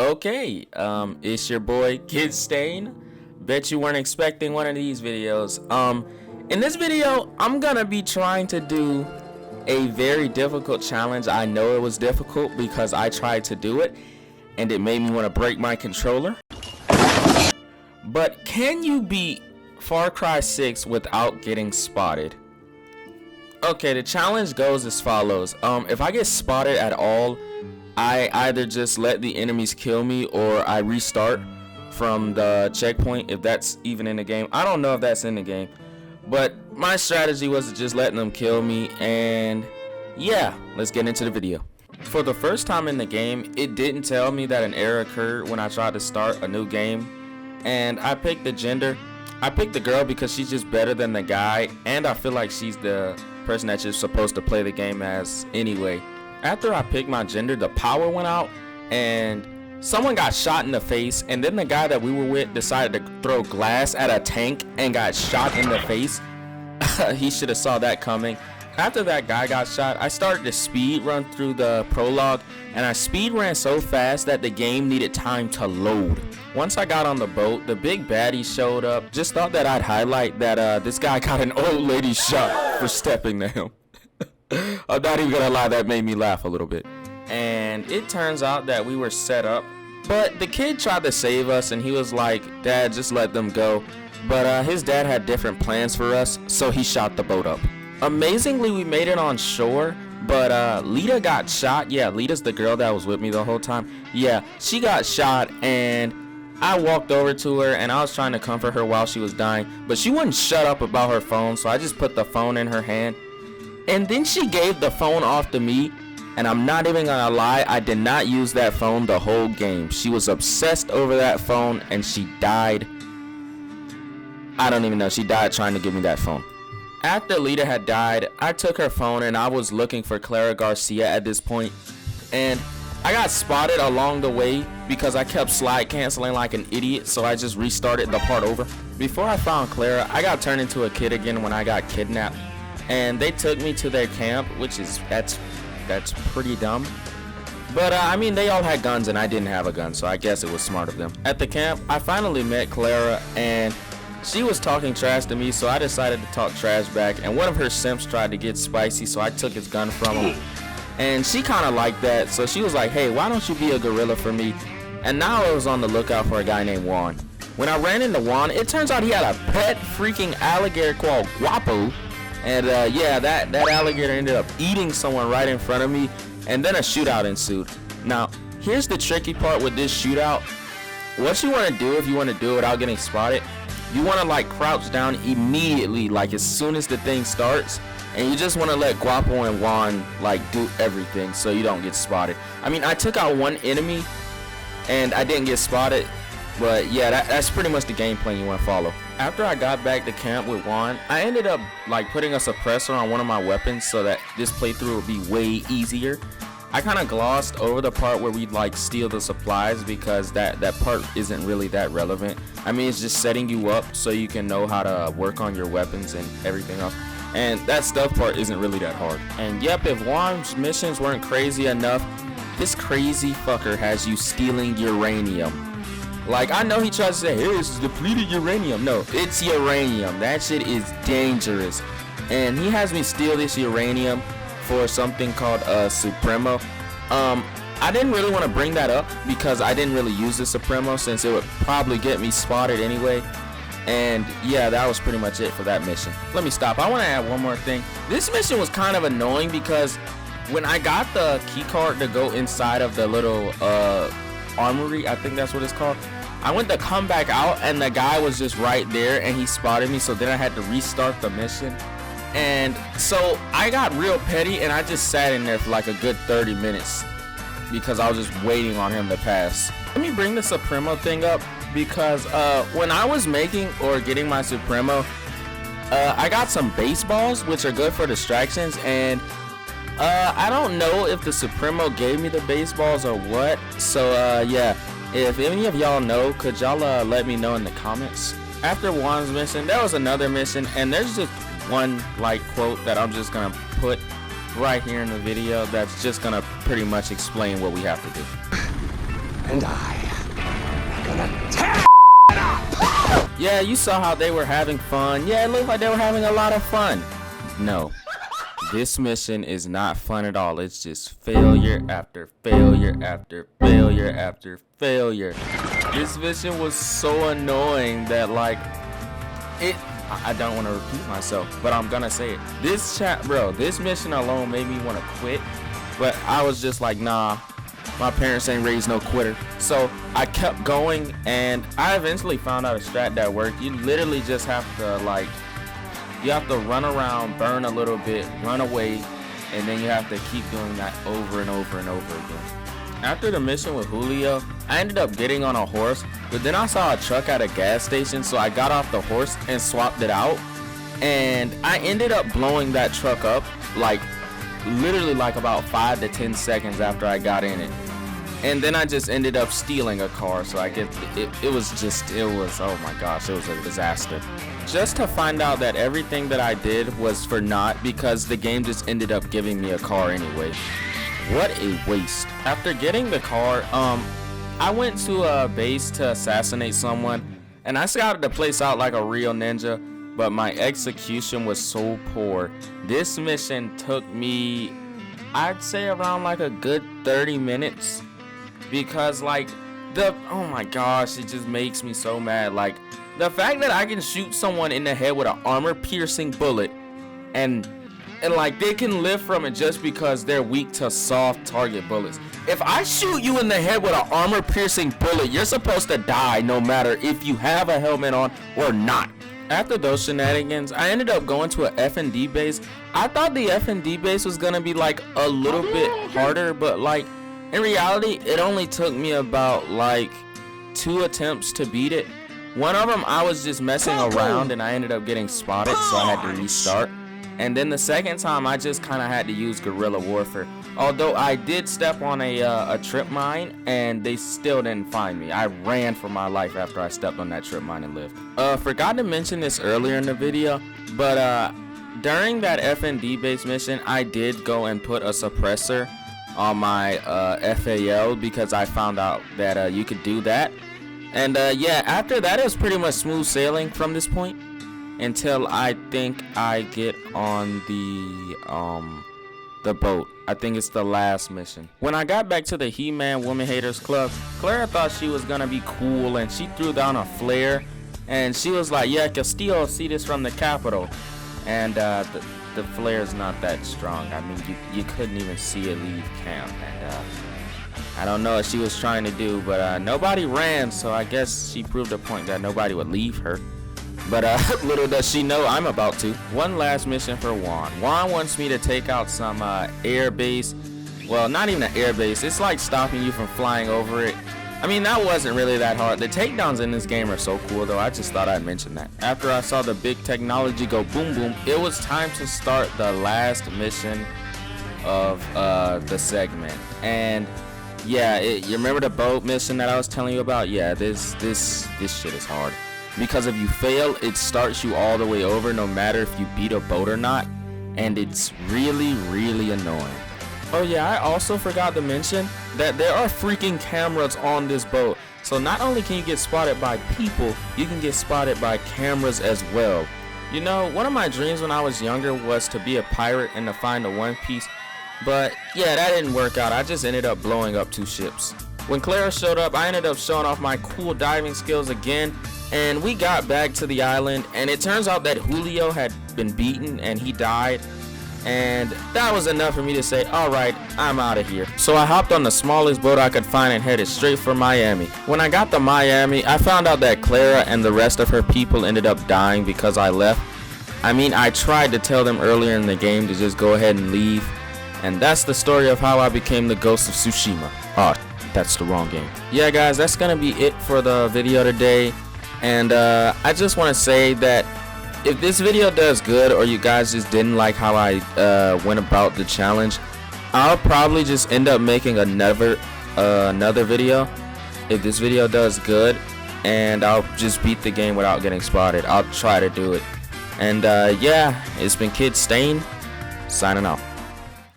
Okay, it's your boy Kid Stain. Bet you weren't expecting one of these videos. In this video, I'm gonna be trying to do a very difficult challenge. I know it was difficult because I tried to do it and it made me want to break my controller. But can you beat Far Cry 6 without getting spotted? Okay, the challenge goes as follows. If I get spotted at all, I either just let the enemies kill me or I restart from the checkpoint, if that's even in the game. I don't know if that's in the game, but my strategy was to just let them kill me. And yeah, let's get into the video. For the first time in the game, it didn't tell me that an error occurred when I tried to start a new game, and I picked the gender. I picked the girl because she's just better than the guy, and I feel like she's the person that you're supposed to play the game as anyway. After I picked my gender, the power went out and someone got shot in the face, and then the guy that we were with decided to throw glass at a tank and got shot in the face. He should have saw that coming. After that guy got shot, I started to speed run through the prologue, and I speed ran so fast that the game needed time to load. Once I got on the boat, the big baddie showed up. Just thought that I'd highlight that this guy got an old lady shot for stepping to him. I'm not even gonna lie, that made me laugh a little bit. And it turns out that we were set up, but the kid tried to save us and he was like, "Dad, just let them go." But his dad had different plans for us, so he shot the boat up. Amazingly, we made it on shore, but Lita got shot. Yeah, Lita's the girl that was with me the whole time. Yeah, she got shot, and I walked over to her and I was trying to comfort her while she was dying, but she wouldn't shut up about her phone, so I just put the phone in her hand. And then she gave the phone off to me, and I'm not even gonna lie, I did not use that phone the whole game. She was obsessed over that phone and she died. I don't even know, she died trying to give me that phone. After Lita had died, I took her phone and I was looking for Clara Garcia at this point, and I got spotted along the way because I kept slide canceling like an idiot, so I just restarted the part over. Before I found Clara, I got turned into a kid again when I got kidnapped, and they took me to their camp, which is that's pretty dumb. But I mean, they all had guns and I didn't have a gun, so I guess it was smart of them. At the camp, I finally met Clara, and she was talking trash to me, so I decided to talk trash back, and one of her simps tried to get spicy, so I took his gun from him. And she kind of liked that, so she was like, "Hey, why don't you be a gorilla for me?" And now I was on the lookout for a guy named Juan. When I ran into Juan, it turns out he had a pet freaking alligator called Guapo. And yeah, that alligator ended up eating someone right in front of me, and then a shootout ensued. Now, here's the tricky part with this shootout. What you want to do if you want to do it without getting spotted, you want to like crouch down immediately, like as soon as the thing starts, and you just want to let Guapo and Juan like do everything so you don't get spotted. I mean, I took out one enemy and I didn't get spotted, but yeah, that's pretty much the game plan you want to follow. After I got back to camp with Juan, I ended up like putting a suppressor on one of my weapons so that this playthrough would be way easier. I kind of glossed over the part where we'd like steal the supplies because that part isn't really that relevant. I mean, it's just setting you up so you can know how to work on your weapons and everything else. And that stuff part isn't really that hard. And yep, if Juan's missions weren't crazy enough, this crazy fucker has you stealing uranium. Like, I know he tries to say, "Hey, this is depleted uranium." No, it's uranium. That shit is dangerous. And he has me steal this uranium for something called Supremo. I didn't really want to bring that up because I didn't really use the Supremo since it would probably get me spotted anyway. And yeah, that was pretty much it for that mission. Let me stop. I want to add one more thing. This mission was kind of annoying because when I got the key card to go inside of the little armory, I think that's what it's called, I went to come back out and the guy was just right there and he spotted me, so then I had to restart the mission. And so I got real petty and I just sat in there for like a good 30 minutes because I was just waiting on him to pass. Let me bring the Supremo thing up because when I was making or getting my Supremo, I got some baseballs which are good for distractions, and I don't know if the Supremo gave me the baseballs or what. So yeah, if any of y'all know, could y'all let me know in the comments. After Juan's mission, there was another mission, and there's just one like quote that I'm just gonna put right here in the video that's just gonna pretty much explain what we have to do. And I Yeah, you saw how they were having fun. Yeah, it looked like they were having a lot of fun. No, this mission is not fun at all. It's just failure after failure after failure after failure. This mission was so annoying that like I don't want to repeat myself, but I'm gonna say it. This mission alone made me want to quit, but I was just like, nah, my parents ain't raised no quitter. So I kept going, and I eventually found out a strat that worked. You literally just have to you have to run around, burn a little bit, run away, and then you have to keep doing that over and over and over again. After the mission with Julio, I ended up getting on a horse, but then I saw a truck at a gas station, so I got off the horse and swapped it out, and I ended up blowing that truck up literally about 5 to 10 seconds after I got in it. And then I just ended up stealing a car, so I guess it was oh my gosh, it was a disaster. Just to find out that everything that I did was for naught because the game just ended up giving me a car anyway. What a waste. After getting the car, I went to a base to assassinate someone, and I scouted the place out like a real ninja, but my execution was so poor. This mission took me, I'd say around like a good 30 minutes because oh my gosh, it just makes me so mad. Like the fact that I can shoot someone in the head with an armor piercing bullet and like they can live from it just because they're weak to soft target bullets. If I shoot you in the head with an armor piercing bullet, you're supposed to die no matter if you have a helmet on or not. After those shenanigans, I ended up going to a F&D base. I thought the F&D base was gonna be like a little bit harder, but like in reality, it only took me about 2 attempts to beat it. One of them, I was just messing around and I ended up getting spotted, so I had to restart. And then the second time, I just kind of had to use guerrilla warfare. Although I did step on a trip mine, and they still didn't find me. I ran for my life after I stepped on that trip mine and lived. Forgot to mention this earlier in the video, but during that F&D base mission, I did go and put a suppressor on my FAL because I found out that you could do that. And yeah, after that, it was pretty much smooth sailing from this point until I think I get on the boat. I think it's the last mission. When I got back to the He-Man Woman Haters Club, Clara thought she was gonna be cool and she threw down a flare and she was like, yeah, Castillo, see this from the Capitol. And the flare is not that strong. I mean, you couldn't even see it leave camp. And I don't know what she was trying to do, but nobody ran, so I guess she proved a point that nobody would leave her. But little does she know I'm about to. One last mission for Juan. Juan wants me to take out some air base. Well, not even an air base. It's like stopping you from flying over it. I mean, that wasn't really that hard. The takedowns in this game are so cool, though. I just thought I'd mention that. After I saw the big technology go boom boom, it was time to start the last mission of the segment. And yeah, you remember the boat mission that I was telling you about? Yeah, this shit is hard. Because if you fail, it starts you all the way over no matter if you beat a boat or not, and it's really, really annoying. Oh yeah, I also forgot to mention that there are freaking cameras on this boat. So not only can you get spotted by people, you can get spotted by cameras as well. You know, one of my dreams when I was younger was to be a pirate and to find a One Piece, but yeah, that didn't work out. I just ended up blowing up 2 ships. When Clara showed up, I ended up showing off my cool diving skills again, and we got back to the island, and it turns out that Julio had been beaten and he died, and that was enough for me to say, alright, I'm out of here. So I hopped on the smallest boat I could find and headed straight for Miami. When I got to Miami, I found out that Clara and the rest of her people ended up dying because I left. I mean, I tried to tell them earlier in the game to just go ahead and leave, and that's the story of how I became the Ghost of Tsushima. Oh, that's the wrong game. Yeah guys, that's gonna be it for the video today. And I just want to say that if this video does good, or you guys just didn't like how I went about the challenge, I'll probably just end up making another video if this video does good, and I'll just beat the game without getting spotted. I'll try to do it. And yeah, it's been Kid Stain signing off.